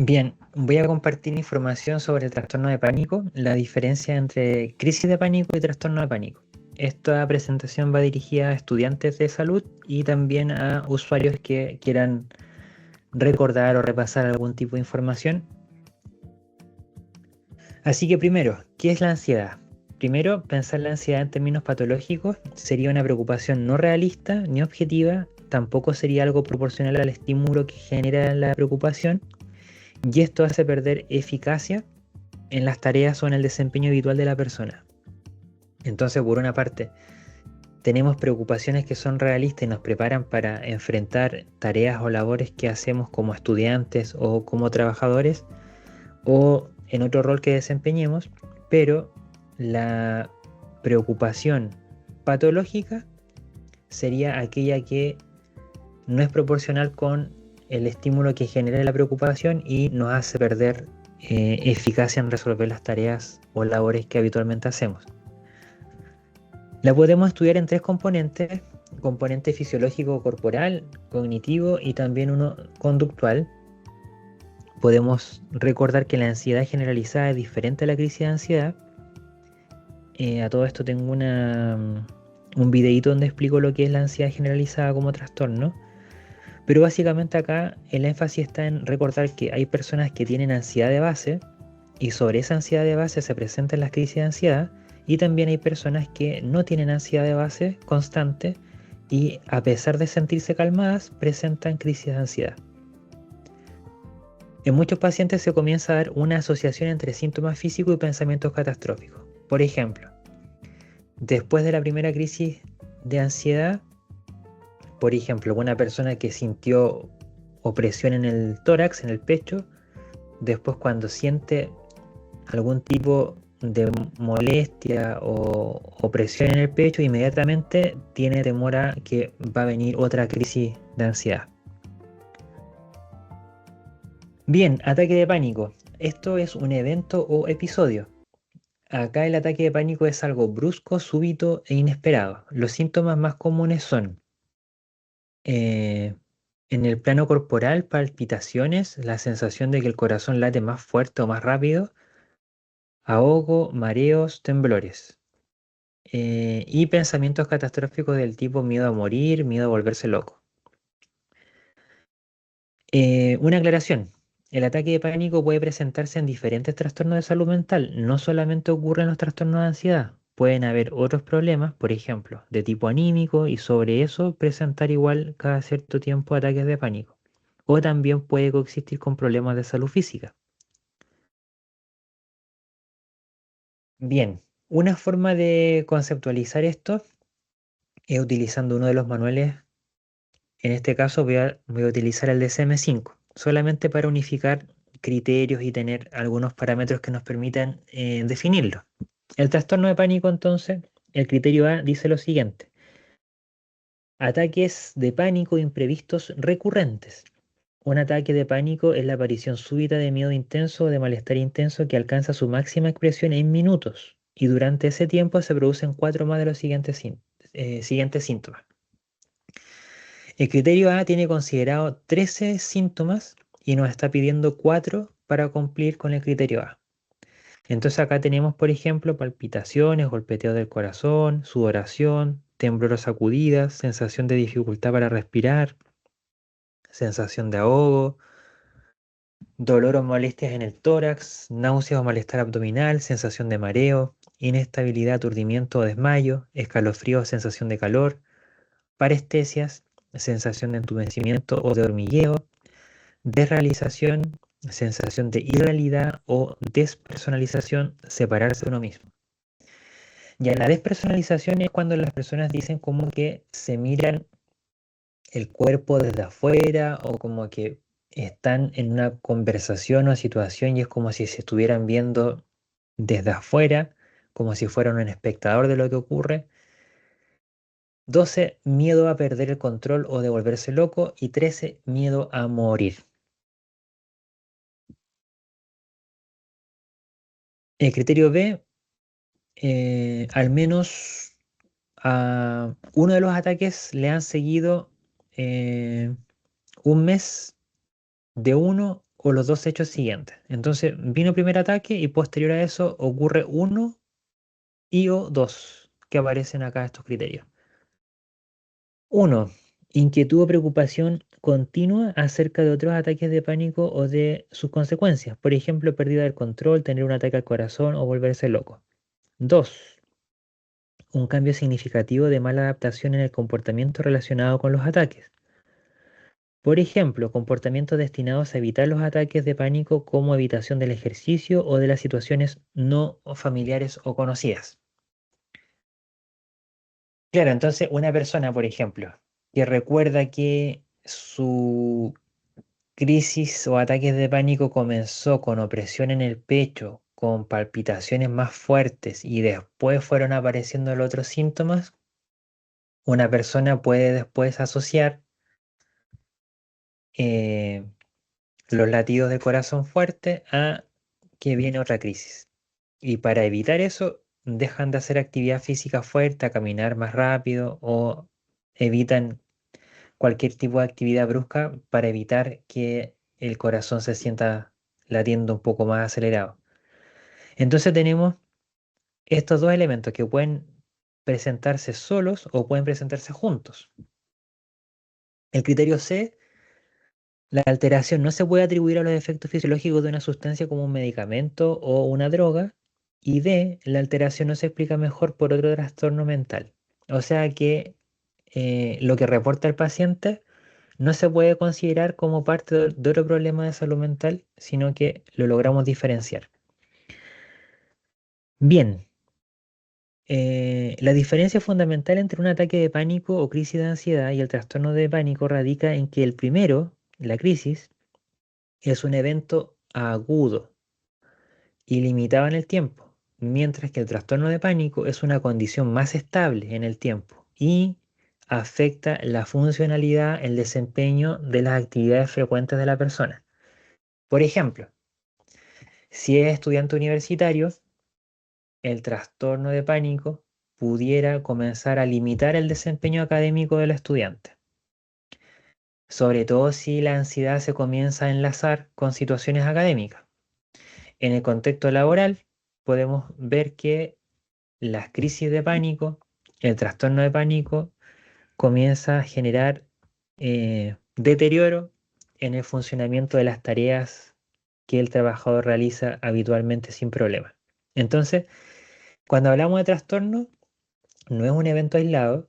Bien, voy a compartir información sobre el trastorno de pánico, la diferencia entre crisis de pánico y trastorno de pánico. Esta presentación va dirigida a estudiantes de salud y también a usuarios que quieran recordar o repasar algún tipo de información. Así que primero, ¿qué es la ansiedad? Primero, pensar la ansiedad en términos patológicos sería una preocupación no realista ni objetiva, tampoco sería algo proporcional al estímulo que genera la preocupación, y esto hace perder eficacia en las tareas o en el desempeño habitual de la persona. Entonces, por una parte, tenemos preocupaciones que son realistas y nos preparan para enfrentar tareas o labores que hacemos como estudiantes o como trabajadores o en otro rol que desempeñemos, pero la preocupación patológica sería aquella que no es proporcional con el estímulo que genera la preocupación y nos hace perder eficacia en resolver las tareas o labores que habitualmente hacemos. La podemos estudiar en tres componentes: componente fisiológico corporal, cognitivo y también uno conductual. Podemos recordar que la ansiedad generalizada es diferente a la crisis de ansiedad. A todo esto tengo un videíto donde explico lo que es la ansiedad generalizada como trastorno. Pero básicamente acá el énfasis está en recordar que hay personas que tienen ansiedad de base y sobre esa ansiedad de base se presentan las crisis de ansiedad, y también hay personas que no tienen ansiedad de base constante y a pesar de sentirse calmadas presentan crisis de ansiedad. En muchos pacientes se comienza a dar una asociación entre síntomas físicos y pensamientos catastróficos. Por ejemplo, después de la primera crisis de ansiedad, por ejemplo, una persona que sintió opresión en el tórax, en el pecho, después cuando siente algún tipo de molestia o opresión en el pecho, inmediatamente tiene temor a que va a venir otra crisis de ansiedad. Bien, ataque de pánico. Esto es un evento o episodio. Acá el ataque de pánico es algo brusco, súbito e inesperado. Los síntomas más comunes son eh, en el plano corporal, palpitaciones, la sensación de que el corazón late más fuerte o más rápido, ahogo, mareos, temblores. Y pensamientos catastróficos del tipo miedo a morir, miedo a volverse loco. Una aclaración. El ataque de pánico puede presentarse en diferentes trastornos de salud mental. No solamente ocurre en los trastornos de ansiedad. Pueden haber otros problemas, por ejemplo, de tipo anímico, y sobre eso presentar igual cada cierto tiempo ataques de pánico. O también puede coexistir con problemas de salud física. Bien, una forma de conceptualizar esto es utilizando uno de los manuales. En este caso voy a utilizar el DSM-5, solamente para unificar criterios y tener algunos parámetros que nos permitan definirlo. El trastorno de pánico, entonces, el criterio A dice lo siguiente: ataques de pánico imprevistos recurrentes. Un ataque de pánico es la aparición súbita de miedo intenso o de malestar intenso que alcanza su máxima expresión en minutos, y durante ese tiempo se producen cuatro más de los siguientes síntomas. El criterio A tiene considerado 13 síntomas y nos está pidiendo 4 para cumplir con el criterio A. Entonces acá tenemos, por ejemplo, palpitaciones, golpeteo del corazón, sudoración, temblor o sacudidas, sensación de dificultad para respirar, sensación de ahogo, dolor o molestias en el tórax, náuseas o malestar abdominal, sensación de mareo, inestabilidad, aturdimiento o desmayo, escalofrío o sensación de calor, parestesias, sensación de entumecimiento o de hormigueo, desrealización, sensación de irrealidad o despersonalización, separarse de uno mismo. Ya la despersonalización es cuando las personas dicen como que se miran el cuerpo desde afuera o como que están en una conversación o situación y es como si se estuvieran viendo desde afuera, como si fueran un espectador de lo que ocurre. 12, miedo a perder el control o de volverse loco. Y 13, miedo a morir. El criterio B, al menos a uno de los ataques le han seguido un mes, de 1 o los dos hechos siguientes. Entonces, vino primer ataque y posterior a eso ocurre uno y o dos que aparecen acá estos criterios. Uno, inquietud o preocupación continua acerca de otros ataques de pánico o de sus consecuencias. Por ejemplo, pérdida del control, tener un ataque al corazón o volverse loco. Dos, un cambio significativo de mala adaptación en el comportamiento relacionado con los ataques. Por ejemplo, comportamientos destinados a evitar los ataques de pánico como evitación del ejercicio o de las situaciones no familiares o conocidas. Claro, entonces una persona, por ejemplo, que recuerda que su crisis o ataques de pánico comenzó con opresión en el pecho, con palpitaciones más fuertes y después fueron apareciendo los otros síntomas, una persona puede después asociar eh, los latidos de corazón fuerte a que viene otra crisis. Y para evitar eso, dejan de hacer actividad física fuerte, a caminar más rápido o evitan cualquier tipo de actividad brusca para evitar que el corazón se sienta latiendo un poco más acelerado. Entonces tenemos estos dos elementos que pueden presentarse solos o pueden presentarse juntos. El criterio C, la alteración no se puede atribuir a los efectos fisiológicos de una sustancia como un medicamento o una droga. Y D, la alteración no se explica mejor por otro trastorno mental. O sea que lo que reporta el paciente no se puede considerar como parte de otro problema de salud mental, sino que lo logramos diferenciar. Bien, la diferencia fundamental entre un ataque de pánico o crisis de ansiedad y el trastorno de pánico radica en que el primero, la crisis, es un evento agudo y limitado en el tiempo, mientras que el trastorno de pánico es una condición más estable en el tiempo y afecta la funcionalidad, el desempeño de las actividades frecuentes de la persona. Por ejemplo, si es estudiante universitario, el trastorno de pánico pudiera comenzar a limitar el desempeño académico del estudiante, sobre todo si la ansiedad se comienza a enlazar con situaciones académicas. En el contexto laboral, podemos ver que las crisis de pánico, el trastorno de pánico, comienza a generar deterioro en el funcionamiento de las tareas que el trabajador realiza habitualmente sin problema. Entonces, cuando hablamos de trastorno, no es un evento aislado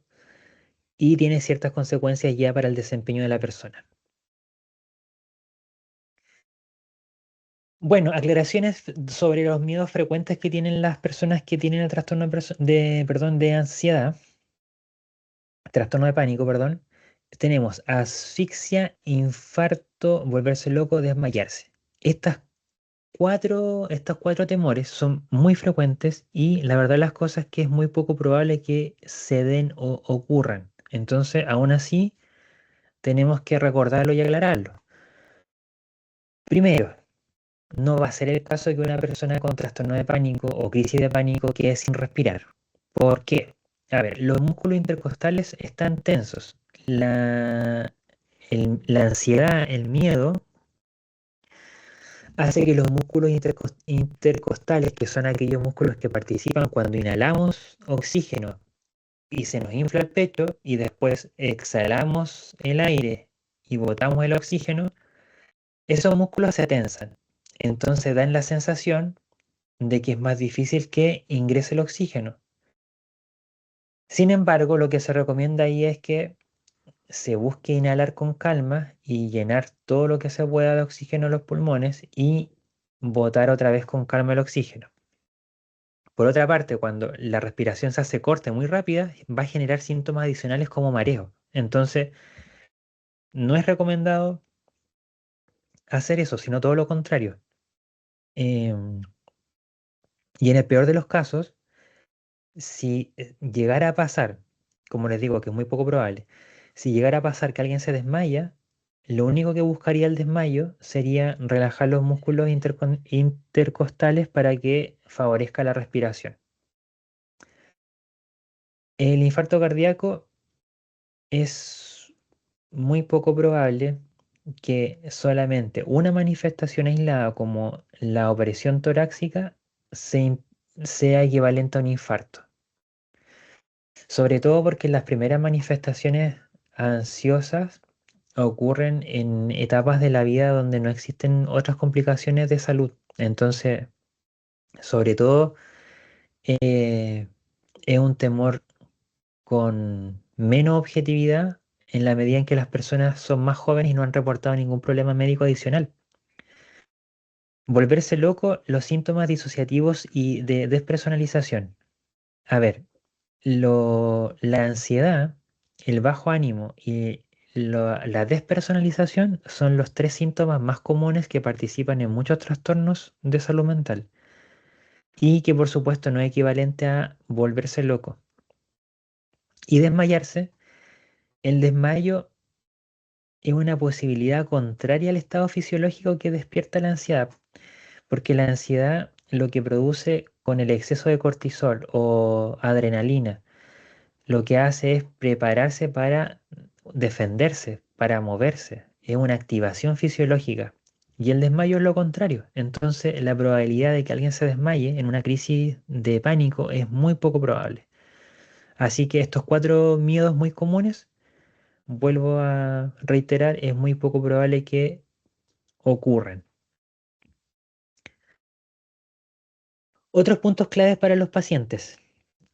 y tiene ciertas consecuencias ya para el desempeño de la persona. Bueno, aclaraciones sobre los miedos frecuentes que tienen las personas que tienen el trastorno perdón, de ansiedad, trastorno de pánico, perdón. Tenemos asfixia, infarto, volverse loco, desmayarse. Estos cuatro temores son muy frecuentes y la verdad las cosas es que es muy poco probable que se den o ocurran. Entonces, aún así, tenemos que recordarlo y aclararlo. Primero, no va a ser el caso que una persona con trastorno de pánico o crisis de pánico quede sin respirar. ¿Por qué? A ver, los músculos intercostales están tensos. La ansiedad, el miedo, hace que los músculos intercostales, que son aquellos músculos que participan cuando inhalamos oxígeno y se nos infla el pecho y después exhalamos el aire y botamos el oxígeno, esos músculos se tensan. Entonces dan la sensación de que es más difícil que ingrese el oxígeno. Sin embargo, lo que se recomienda ahí es que se busque inhalar con calma y llenar todo lo que se pueda de oxígeno en los pulmones y botar otra vez con calma el oxígeno. Por otra parte, cuando la respiración se hace corta y muy rápida, va a generar síntomas adicionales como mareo. Entonces, no es recomendado hacer eso, sino todo lo contrario. Em, y en el peor de los casos, si llegara a pasar, como les digo, que es muy poco probable, si llegara a pasar que alguien se desmaya, lo único que buscaría el desmayo sería relajar los músculos intercostales para que favorezca la respiración. El infarto cardíaco es muy poco probable, que solamente una manifestación aislada como la opresión torácica sea equivalente a un infarto. Sobre todo porque las primeras manifestaciones ansiosas ocurren en etapas de la vida donde no existen otras complicaciones de salud. Entonces, sobre todo, eh, es un temor con menos objetividad en la medida en que las personas son más jóvenes y no han reportado ningún problema médico adicional. Volverse loco, los síntomas disociativos y de despersonalización. A ver, la ansiedad, el bajo ánimo y la despersonalización son los tres síntomas más comunes que participan en muchos trastornos de salud mental y que por supuesto no es equivalente a volverse loco. Y desmayarse, el desmayo es una posibilidad contraria al estado fisiológico que despierta la ansiedad, porque la ansiedad lo que produce con el exceso de cortisol o adrenalina, lo que hace es prepararse para defenderse, para moverse. Es una activación fisiológica. Y el desmayo es lo contrario. Entonces, la probabilidad de que alguien se desmaye en una crisis de pánico es muy poco probable. Así que estos cuatro miedos muy comunes, vuelvo a reiterar, es muy poco probable que ocurran. Otros puntos claves para los pacientes.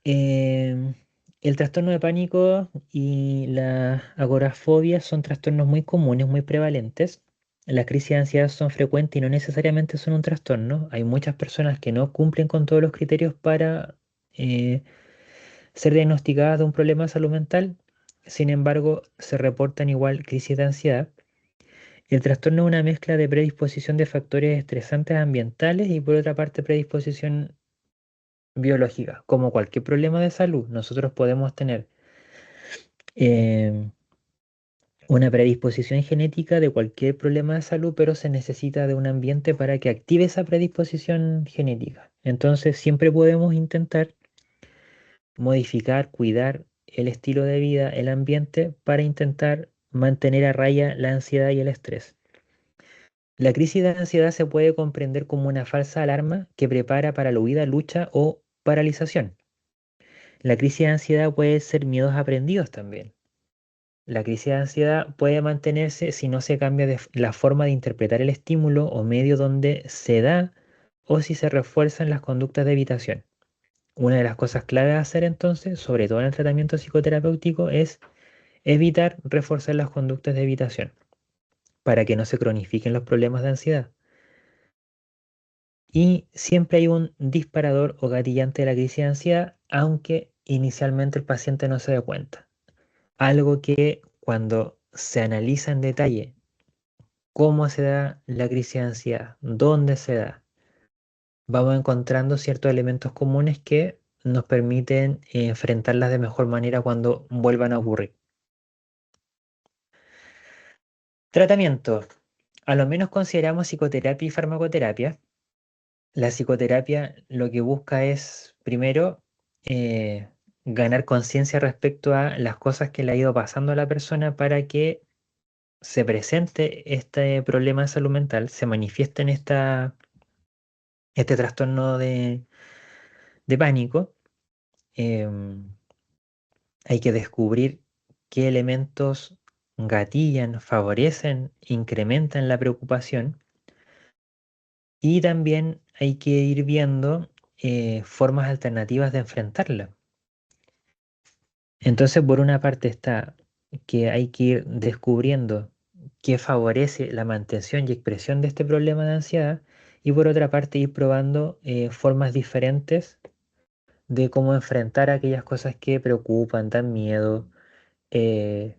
Em, el trastorno de pánico y la agorafobia son trastornos muy comunes, muy prevalentes. Las crisis de ansiedad son frecuentes y no necesariamente son un trastorno. Hay muchas personas que no cumplen con todos los criterios para eh, ser diagnosticadas de un problema de salud mental. Sin embargo, se reportan igual crisis de ansiedad. El trastorno es una mezcla de predisposición de factores estresantes ambientales y por otra parte predisposición biológica. Como cualquier problema de salud, nosotros podemos tener em, una predisposición genética de cualquier problema de salud, pero se necesita de un ambiente para que active esa predisposición genética. Entonces siempre podemos intentar modificar, cuidar el estilo de vida, el ambiente, para intentar mantener a raya la ansiedad y el estrés. La crisis de ansiedad se puede comprender como una falsa alarma que prepara para la huida, lucha o paralización. La crisis de ansiedad puede ser miedos aprendidos también. La crisis de ansiedad puede mantenerse si no se cambia la forma de interpretar el estímulo o medio donde se da o si se refuerzan las conductas de evitación. Una de las cosas clave a hacer entonces, sobre todo en el tratamiento psicoterapéutico, es evitar reforzar las conductas de evitación para que no se cronifiquen los problemas de ansiedad. Y siempre hay un disparador o gatillante de la crisis de ansiedad, aunque inicialmente el paciente no se dé cuenta. Algo que cuando se analiza en detalle cómo se da la crisis de ansiedad, dónde se da, vamos encontrando ciertos elementos comunes que nos permiten enfrentarlas de mejor manera cuando vuelvan a ocurrir. Tratamiento. A lo menos consideramos psicoterapia y farmacoterapia. La psicoterapia lo que busca es, primero, eh, ganar conciencia respecto a las cosas que le ha ido pasando a la persona para que se presente este problema de salud mental, se manifieste en este trastorno de pánico. em, Hay que descubrir qué elementos gatillan, favorecen, incrementan la preocupación y también hay que ir viendo formas alternativas de enfrentarla. Entonces, por una parte está que hay que ir descubriendo qué favorece la mantención y expresión de este problema de ansiedad y por otra parte ir probando formas diferentes de cómo enfrentar aquellas cosas que preocupan, dan miedo eh,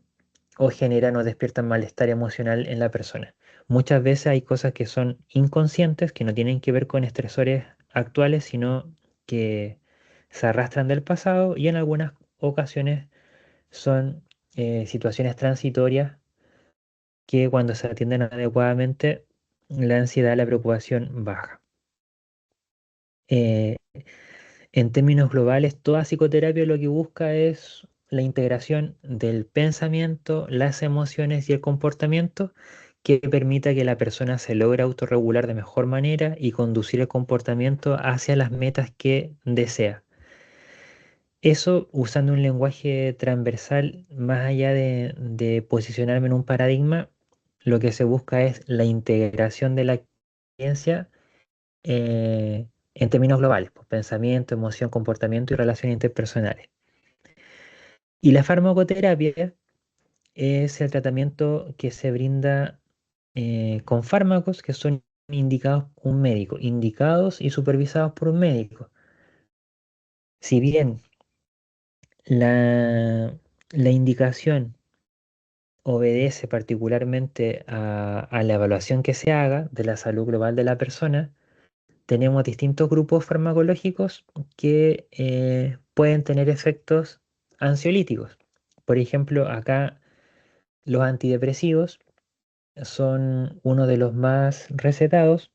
o generan o despiertan malestar emocional en la persona. Muchas veces hay cosas que son inconscientes, que no tienen que ver con estresores actuales, sino que se arrastran del pasado y en algunas ocasiones son situaciones transitorias que cuando se atienden adecuadamente, la ansiedad, la preocupación baja. Eh, en términos globales, toda psicoterapia lo que busca es la integración del pensamiento, las emociones y el comportamiento que permita que la persona se logre autorregular de mejor manera y conducir el comportamiento hacia las metas que desea. Eso usando un lenguaje transversal, más allá de posicionarme en un paradigma, lo que se busca es la integración de la experiencia en términos globales, pues, pensamiento, emoción, comportamiento y relaciones interpersonales. Y la farmacoterapia es el tratamiento que se brinda con fármacos que son indicados por un médico, indicados y supervisados por un médico. Si bien la indicación obedece particularmente a la evaluación que se haga de la salud global de la persona, tenemos distintos grupos farmacológicos que pueden tener efectos ansiolíticos. Por ejemplo, acá los antidepresivos son uno de los más recetados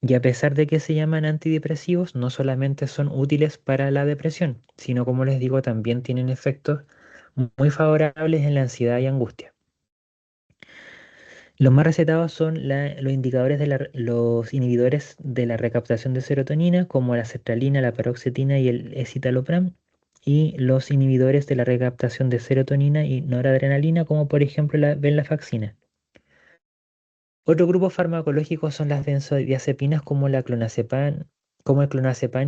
y a pesar de que se llaman antidepresivos, no solamente son útiles para la depresión, sino como les digo, también tienen efectos muy favorables en la ansiedad y angustia. Los más recetados son los indicadores los inhibidores de la recaptación de serotonina, como la sertralina, la paroxetina y el escitalopram, y los inhibidores de la recaptación de serotonina y noradrenalina, como por ejemplo la venlafaxina. Otro grupo farmacológico son las benzodiazepinas como el clonazepam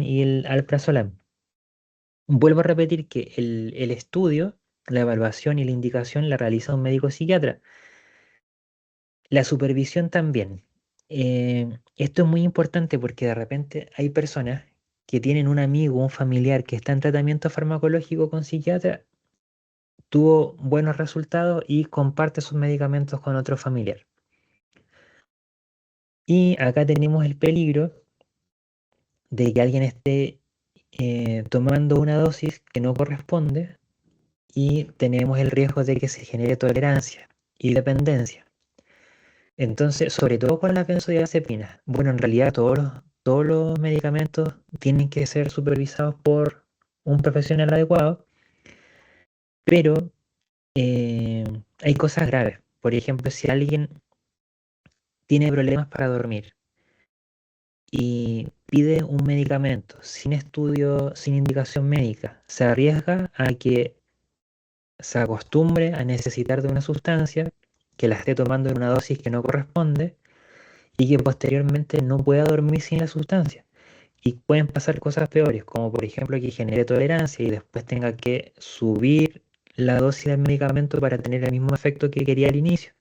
y el alprazolam. Vuelvo a repetir que el estudio, la evaluación y la indicación la realiza un médico psiquiatra. La supervisión también. Esto es muy importante porque de repente hay personas que tienen un amigo o un familiar que está en tratamiento farmacológico con psiquiatra, tuvo buenos resultados y comparte sus medicamentos con otro familiar. Y acá tenemos el peligro de que alguien esté tomando una dosis que no corresponde y tenemos el riesgo de que se genere tolerancia y dependencia. Entonces, sobre todo con las benzodiazepinas, bueno, en realidad todos los medicamentos tienen que ser supervisados por un profesional adecuado, pero eh, hay cosas graves. Por ejemplo, si alguien tiene problemas para dormir y pide un medicamento sin estudio, sin indicación médica, se arriesga a que se acostumbre a necesitar de una sustancia, que la esté tomando en una dosis que no corresponde y que posteriormente no pueda dormir sin la sustancia. Y pueden pasar cosas peores, como por ejemplo que genere tolerancia y después tenga que subir la dosis del medicamento para tener el mismo efecto que quería al inicio.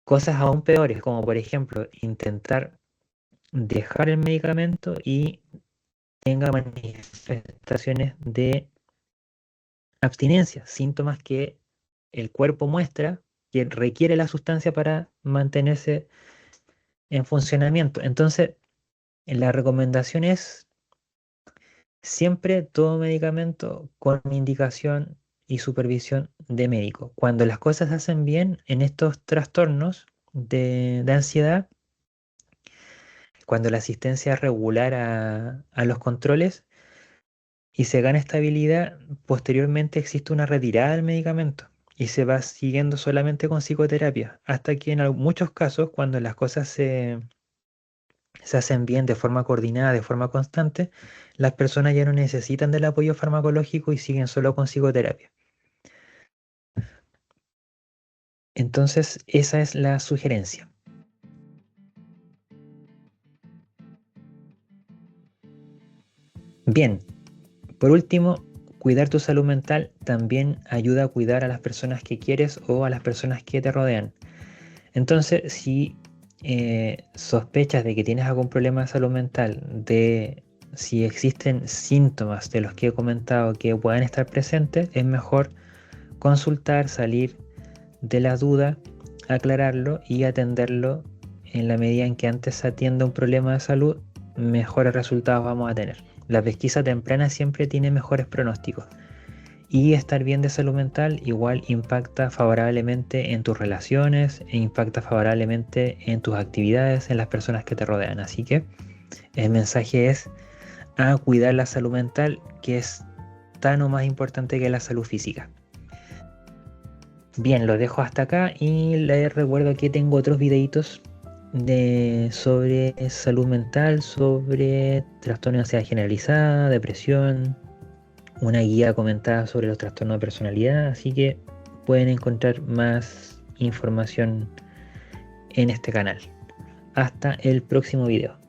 Cosas aún peores, como por ejemplo intentar dejar el medicamento y tenga manifestaciones de abstinencia, síntomas que el cuerpo muestra que requiere la sustancia para mantenerse en funcionamiento. Entonces, la recomendación es siempre todo medicamento con indicación y supervisión de médico. Cuando las cosas se hacen bien en estos trastornos de ansiedad, cuando la asistencia es regular a los controles y se gana estabilidad, posteriormente existe una retirada del medicamento y se va siguiendo solamente con psicoterapia, hasta que en muchos casos, cuando las cosas se hacen bien de forma coordinada, de forma constante, las personas ya no necesitan del apoyo farmacológico y siguen solo con psicoterapia. Entonces, esa es la sugerencia. Bien, por último, cuidar tu salud mental también ayuda a cuidar a las personas que quieres o a las personas que te rodean. Entonces, si sospechas de que tienes algún problema de salud mental, de si existen síntomas de los que he comentado que puedan estar presentes, es mejor consultar, salir de la duda, aclararlo y atenderlo en la medida en que antes se atienda un problema de salud, mejores resultados vamos a tener. La pesquisa temprana siempre tiene mejores pronósticos. Y estar bien de salud mental igual impacta favorablemente en tus relaciones e impacta favorablemente en tus actividades, en las personas que te rodean. Así que el mensaje es a cuidar la salud mental, que es tan o más importante que la salud física. Bien, lo dejo hasta acá y les recuerdo que tengo otros videitos sobre salud mental, sobre trastorno de ansiedad generalizada, depresión, una guía comentada sobre los trastornos de personalidad, así que pueden encontrar más información en este canal. Hasta el próximo video.